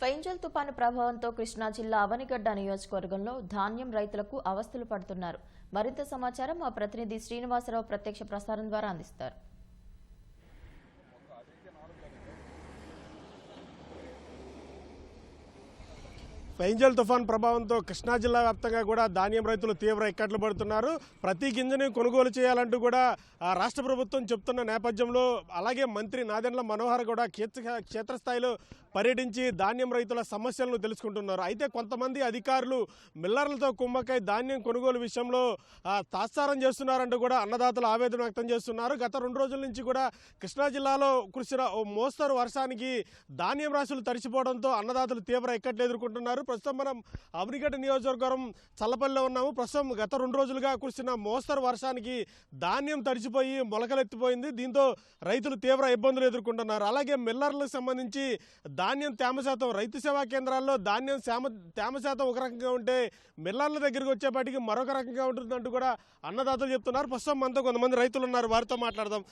Fengal తుపాను ప్రభావంతో కృష్ణా జిల్లా అవనిగడ్డ నియోజకవర్గంలో ధాన్యం రైతులకు అవస్థలు పడుతున్నారు. మరింత సమాచారం మా ప్రతినిధి శ్రీనివాసరావు ప్రత్యక్ష ప్రసారం ద్వారా అందిస్తారు. ఫెంజల్ తుఫాన్ ప్రభావంతో కృష్ణా జిల్లా వ్యాప్తంగా కూడా ధాన్యం రైతులు తీవ్ర ఇక్కట్లు పడుతున్నారు. ప్రతి గింజని కొనుగోలు చేయాలంటూ కూడా రాష్ట్ర ప్రభుత్వం చెప్తున్న నేపథ్యంలో అలాగే మంత్రి నాదెండ్ల మనోహర్ కూడా క్షేత్రస్థాయిలో పర్యటించి ధాన్యం రైతుల సమస్యలను తెలుసుకుంటున్నారు. అయితే కొంతమంది అధికారులు మిల్లర్లతో కుమ్మక్కై ధాన్యం కొనుగోలు విషయంలో తాత్సారం చేస్తున్నారంటూ కూడా అన్నదాతలు ఆవేదన వ్యక్తం చేస్తున్నారు. గత 2 రోజుల నుంచి కూడా కృష్ణా జిల్లాలో కురిసిన మోస్తరు వర్షానికి ధాన్యం రాశులు తడిసిపోవడంతో అన్నదాతలు తీవ్ర ఇక్కట్లు ఎదుర్కొంటున్నారు. ప్రస్తుతం మనం అవనిగడ్డ నియోజకవర్గం చల్లపల్లిలో ఉన్నాము. ప్రస్తుతం గత 2 రోజులుగా కురిసిన మోస్తరు వర్షానికి ధాన్యం తడిసిపోయి మొలకలెత్తిపోయింది. దీంతో రైతులు తీవ్ర ఇబ్బందులు ఎదుర్కొంటున్నారు. అలాగే మిల్లర్లకు సంబంధించి ధాన్యం తేమ శాతం రైతు సేవా కేంద్రాల్లో ధాన్యం తేమ శాతం ఒక రకంగా ఉంటే మిల్లర్ల దగ్గరికి వచ్చేపాటికి మరొక రకంగా ఉంటుందంటూ కూడా అన్నదాతలు చెప్తున్నారు. ప్రస్తుతం మనతో కొంతమంది రైతులు ఉన్నారు, వారితో మాట్లాడదాం.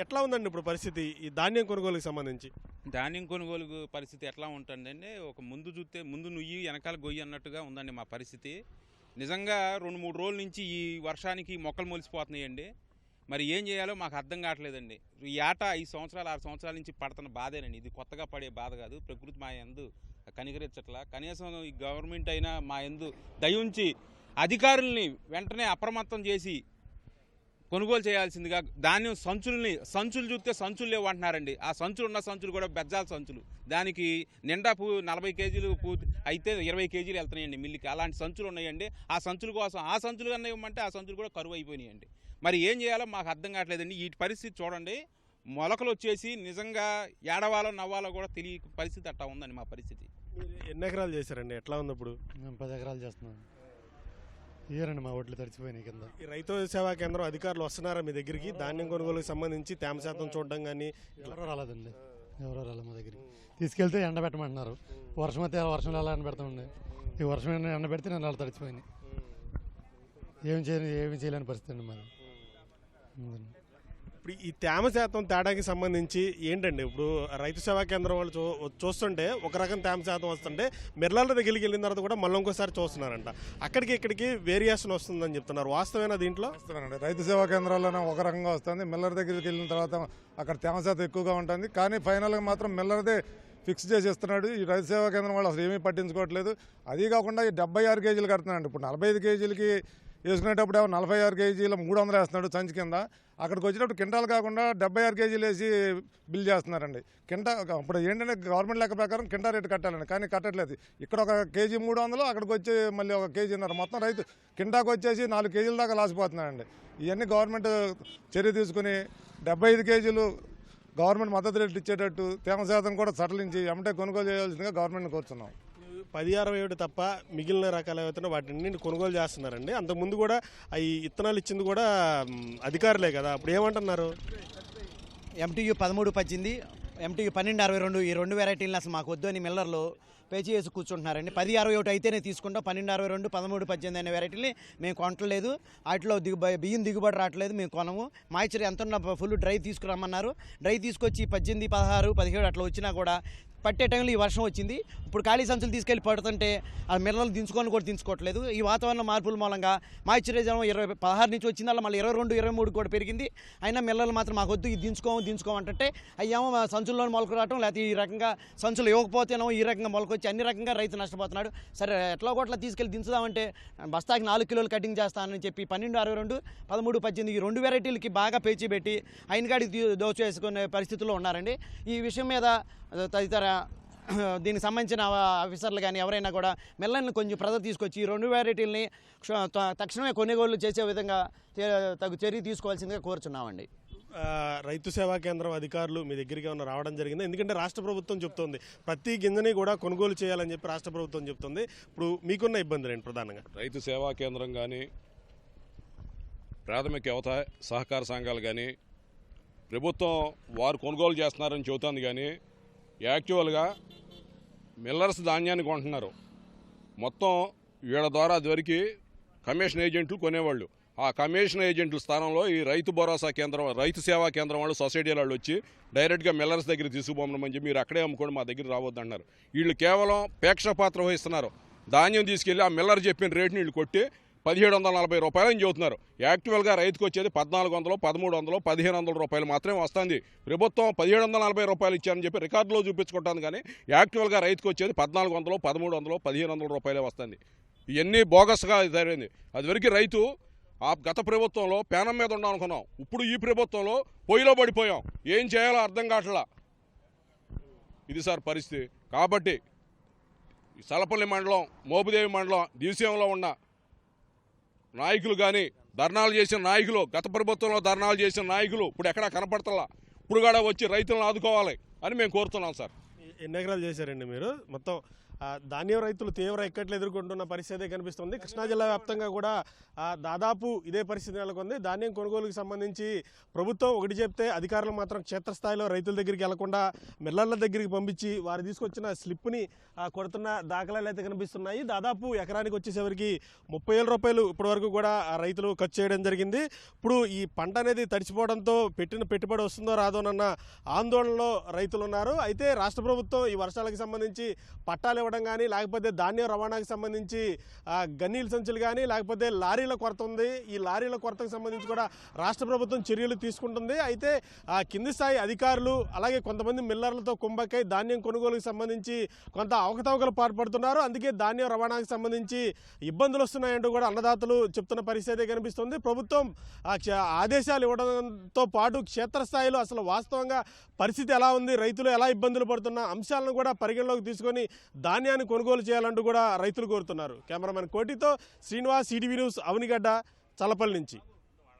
ఎట్లా ఉందండి ఇప్పుడు పరిస్థితి ఈ ధాన్యం కొనుగోలుకి సంబంధించి? ధాన్యం కొనుగోలు పరిస్థితి ఎట్లా ఉంటుందండి, ఒక ముందు చూస్తే ముందు నుయ్యి వెనకాల గొయ్యి అన్నట్టుగా ఉందండి మా పరిస్థితి. నిజంగా 2-3 రోజుల నుంచి ఈ వర్షానికి మొక్కలు మొలిసిపోతున్నాయండి. మరి ఏం చేయాలో మాకు అర్థం కావట్లేదండి. ఈ ఏట 5 సంవత్సరాలు 6 సంవత్సరాల నుంచి పడుతున్న బాధేనండి. ఇది కొత్తగా పడే బాధ కాదు. ప్రకృతి మా యందు కనికరించట్లా. కనీసం ఈ గవర్నమెంట్ అయినా మా యందు దయ ఉంచి అధికారుల్ని వెంటనే అప్రమత్తం చేసి కొనుగోలు చేయాల్సిందిగా. ధాన్యం సంచులు చూస్తే సంచులు లేవు అంటున్నారండి. ఆ సంచులు ఉన్న సంచులు కూడా బెజ్జాల సంచులు. దానికి నిండా 40 కేజీలు అయితే 20 కేజీలు వెళ్తున్నాయండి మిల్లికి. అలాంటి సంచులు ఉన్నాయండి. ఆ సంచుల కోసం ఆ సంచులు కన్నా ఇవ్వమంటే ఆ సంచులు కూడా కరువు అయిపోయినాయండి. మరి ఏం చేయాలో మాకు అర్థం కావట్లేదండి. ఈ పరిస్థితి చూడండి, మొలకలు వచ్చేసి నిజంగా ఏడవాలో నవ్వాలో కూడా తెలియ పరిస్థితి అట్టా ఉందండి మా పరిస్థితి. ఎన్ని ఎకరాలు చేశారండి? ఎట్లా ఉంది ఇప్పుడు? మేము 10 ఎకరాలు చేస్తున్నాం. ఇయరండి మా ఒడ్లు తడిచిపోయినాయి కింద. ఈ రైతు సేవా కేంద్రం అధికారులు వస్తున్నారా మీ దగ్గరికి ధాన్యం కొనుగోలుకి సంబంధించి తేమ శాతం చూడడం కానీ? ఎవరో రాలేదండి, ఎవరో రాలేదు మా దగ్గరికి. తీసుకెళ్తే ఎండబెట్టమంటున్నారు. వర్షం అయితే వర్షంలో ఎలా ఎండబెడతామండి? ఈ వర్షం ఎండబెడితే నేను అలా తడిచిపోయినాయి. ఏమి చేయలేని పరిస్థితి అండి మాది. ఇప్పుడు ఈ తేమ శాతం తేడాకి సంబంధించి ఏంటండి? ఇప్పుడు రైతు సేవా కేంద్రం వాళ్ళు చూస్తుంటే ఒక రకం తేమ శాతం వస్తుంటే మిర్లాల దగ్గరికి వెళ్ళిన తర్వాత కూడా మళ్ళీ ఇంకోసారి చూస్తున్నారంట. అక్కడికి ఇక్కడికి వేరియేషన్ వస్తుందని చెప్తున్నారు. వాస్తవేనా దీంట్లో? వస్తున్నానండి. రైతు సేవా కేంద్రాల్లోనే ఒక రకంగా వస్తుంది. మిల్లర్ దగ్గరికి వెళ్ళిన తర్వాత అక్కడ తేమ శాతం ఎక్కువగా ఉంటుంది. కానీ ఫైనల్గా మాత్రం మిల్లర్దే ఫిక్స్ చేసి ఇస్తున్నాడు. ఈ రైతు సేవా కేంద్రం వాళ్ళు అసలు ఏమీ పట్టించుకోవట్లేదు. అది కాకుండా ఈ 76 కేజీలు కడుతున్నాడు. ఇప్పుడు 45 కేజీలకి వేసుకునేటప్పుడు 46 కేజీల 300 వేస్తున్నాడు సంచి కింద. అక్కడికి వచ్చేటప్పుడు కింటాలు కాకుండా 76 కేజీలు వేసి బిల్ చేస్తున్నారండి. ఇప్పుడు ఏంటంటే గవర్నమెంట్ లెక్క ప్రకారం కింటా రేటు కట్టాలండి, కానీ కట్టట్లేదు. ఇక్కడ 1 కేజీ 300, అక్కడికి వచ్చి మళ్ళీ 1 కేజీన్నర. మొత్తం రైతు కింటాకు వచ్చేసి 4 కేజీల దాకా లాసిపోతున్నాడండి. ఇవన్నీ గవర్నమెంట్ చర్య తీసుకుని 75 కేజీలు గవర్నమెంట్ మద్దతు రేట్లు ఇచ్చేటట్టు తేమ శాతం కూడా సడలించి ఎమ్మటే కొనుగోలు చేయాల్సిందిగా గవర్నమెంట్ని కోరుతున్నాం. 10-67 తప్ప మిగిలిన రకాలు ఏవైతే వాటిని కొనుగోలు చేస్తున్నారండి. అంతకుముందు కూడా ఈ ఇత్తనాలు ఇచ్చింది కూడా అధికారులే కదా, అప్పుడు ఏమంటున్నారు? MTU 13-18, MTU 12-62 ఈ 2 వెరైటీలను అసలు మాకు వద్దు అని మిల్లర్లు పేచి వేసి కూర్చుంటున్నారండి. 10-61 అయితేనే తీసుకుంటాం, 12-62, 13-18 అనే వెరైటీని మేము కొనట్లేదు. వాటిలో బియ్యం దిగుబడి రావట్లేదు, మేము కొనము. మాయిచర్ ఎంత ఉన్న ఫుల్ డ్రై తీసుకురమ్మన్నారు. డ్రై తీసుకొచ్చి 18, 16, 17 అట్లా వచ్చినా కూడా పట్టే టైంలో ఈ వర్షం వచ్చింది. ఇప్పుడు ఖాళీ సంచులు తీసుకెళ్ళి పడుతుంటే ఆ మిల్లర్లు దించుకొని కూడా దించుకోవట్లేదు. ఈ వాతావరణ మార్పుల మూలంగా మాయిశ్చరైజర్ 16 నుంచి వచ్చింది, అలా మళ్ళీ 22, 23 కూడా పెరిగింది. అయినా మిల్లర్లు మాత్రం మాకు వద్దు, ఇది దించుకోమంటే అయ్యేమో సంచుల్లో మొలక రావటం, లేకపోతే ఈ రకంగా సంచులు ఇవ్వకపోతేనేమో ఈ రకంగా మొలకొచ్చి అన్ని రకంగా రైతు నష్టపోతున్నాడు. సరే ఎట్లా కొట్లా తీసుకెళ్ళి దించుదామంటే బస్తాకి 4 కిలోలు కటింగ్ చేస్తానని చెప్పి 12-62, 13-18 ఈ 2 వెరైటీలకి బాగా పేచి పెట్టి అయినగాడికి దోచేసుకునే పరిస్థితుల్లో ఉన్నారండి. ఈ విషయం మీద తదితర దీనికి సంబంధించిన ఆఫీసర్లు కానీ ఎవరైనా కూడా మిల్లర్ని కొంచెం ప్రజలు తీసుకొచ్చి 2 వెరైటీలని తక్షణమే కొనుగోలు చేసే విధంగా తగు చర్య తీసుకోవాల్సిందిగా కోరుచున్నామండి. రైతు సేవా కేంద్రం అధికారులు మీ దగ్గరికి ఏమైనా రావడం జరిగింది? ఎందుకంటే రాష్ట్ర ప్రభుత్వం చెప్తోంది ప్రతి గింజని కూడా కొనుగోలు చేయాలని చెప్పి రాష్ట్ర ప్రభుత్వం చెప్తుంది. ఇప్పుడు మీకున్న ఇబ్బందులు ఏంటి ప్రధానంగా? రైతు సేవా కేంద్రం కానీ ప్రాథమిక వ్యవసాయ సహకార సంఘాలు కానీ ప్రభుత్వం వారు కొనుగోలు చేస్తున్నారని చెబుతుంది. కానీ యాక్చువల్గా మిల్లర్స్ ధాన్యాన్ని కొంటున్నారు. మొత్తం వీళ్ళ ద్వారా అదివరకు కమిషన్ ఏజెంట్లు కొనేవాళ్ళు. ఆ కమిషన్ ఏజెంట్ల స్థానంలో ఈ రైతు భరోసా కేంద్రం, రైతు సేవా కేంద్రం వాళ్ళు, సొసైటీ వాళ్ళు వచ్చి డైరెక్ట్గా మిల్లర్స్ దగ్గర తీసుకుపోమని చెప్పి మీరు అక్కడే అమ్ముకోండి, మా దగ్గర రావద్దన్నారు. వీళ్ళు కేవలం ప్రేక్షపాత్ర వహిస్తున్నారు. ధాన్యం తీసుకెళ్ళి ఆ మిల్లర్ చెప్పిన రేటుని వీళ్ళు కొట్టి 1740 రూపాయలని చెబుతున్నారు. యాక్చువల్గా రైతుకు వచ్చేది 1400, 1300, 1500 రూపాయలు మాత్రమే వస్తుంది. ప్రభుత్వం 1740 రూపాయలు ఇచ్చారని చెప్పి రికార్డులో చూపించుకుంటాను, కానీ యాక్చువల్గా రైతుకు వచ్చేది 1400, 1300, 1500 రూపాయలే వస్తుంది. ఇవన్నీ బోగస్గా జరిగింది. అదివరకు రైతు ఆ గత ప్రభుత్వంలో పేనం మీద ఉండాం అనుకున్నాం, ఇప్పుడు ఈ ప్రభుత్వంలో పొయ్యిలో పడిపోయాం. ఏం చేయాలో అర్థం కావట్లా. ఇది సార్ పరిస్థితి. కాబట్టి సలపల్లి మండలం, మోపుదేవి మండలం, దివిసీయంలో ఉన్న నాయకులు కానీ, ధర్నాలు చేసిన నాయకులు, గత ప్రభుత్వంలో ధర్నాలు చేసిన నాయకులు ఇప్పుడు ఎక్కడా కనపడతలా. ఇప్పుడు కూడా వచ్చి రైతులను ఆదుకోవాలి అని మేము కోరుతున్నాం సార్. ఎన్ని ఎకరాలు చేశారండి మీరు? మొత్తం ధాన్యం రైతులు తీవ్ర ఇక్కట్లు ఎదుర్కొంటున్న పరిస్థితి కనిపిస్తుంది. కృష్ణా జిల్లా వ్యాప్తంగా కూడా దాదాపు ఇదే పరిస్థితి నెలకొంది. ధాన్యం కొనుగోలుకు సంబంధించి ప్రభుత్వం ఒకటి చెప్తే అధికారులు మాత్రం క్షేత్రస్థాయిలో రైతుల దగ్గరికి వెళ్లకుండా మిల్లర్ల దగ్గరికి పంపించి వారు తీసుకొచ్చిన స్లిప్ని కొడుతున్న దాఖలాలు అయితే కనిపిస్తున్నాయి. దాదాపు ఎకరానికి వచ్చేసరికి 30,000 రూపాయలు ఇప్పటివరకు కూడా రైతులు ఖర్చు చేయడం జరిగింది. ఇప్పుడు ఈ పంట అనేది తడిచిపోవడంతో పెట్టిన పెట్టుబడి వస్తుందో రాదోనన్న ఆందోళనలో రైతులు ఉన్నారు. అయితే రాష్ట్ర ప్రభుత్వం ఈ వర్షాలకు సంబంధించి పట్టాలు ఇవ్వడం కానీ, లేకపోతే ధాన్యం రవాణాకు సంబంధించి గన్నీల సంచులు కానీ, లేకపోతే లారీల కొరత ఉంది. ఈ లారీల కొరతకు సంబంధించి కూడా రాష్ట్ర ప్రభుత్వం చర్యలు తీసుకుంటుంది. అయితే కింది స్థాయి అధికారులు అలాగే కొంతమంది మిల్లర్లతో కుంభకై ధాన్యం కొనుగోలుకు సంబంధించి కొంత అవకతవకలు పాల్పడుతున్నారు. అందుకే ధాన్యం రవాణాకు సంబంధించి ఇబ్బందులు వస్తున్నాయంటూ కూడా అన్నదాతలు చెప్తున్న పరిస్థితి కనిపిస్తుంది. ప్రభుత్వం ఆదేశాలు ఇవ్వడంతో పాటు క్షేత్రస్థాయిలో అసలు వాస్తవంగా పరిస్థితి ఎలా ఉంది, రైతులు ఎలా ఇబ్బందులు పడుతున్న అంశాలను కూడా పరిగణలోకి తీసుకొని ధాన్యాన్ని కొనుగోలు చేయాలంటూ కూడా రైతులు కోరుతున్నారు. కెమెరామెన్ కోటితో శ్రీనివాస్, ఈటీవీ న్యూస్, అవనిగడ్డ, చల్లపల్లి నుంచి.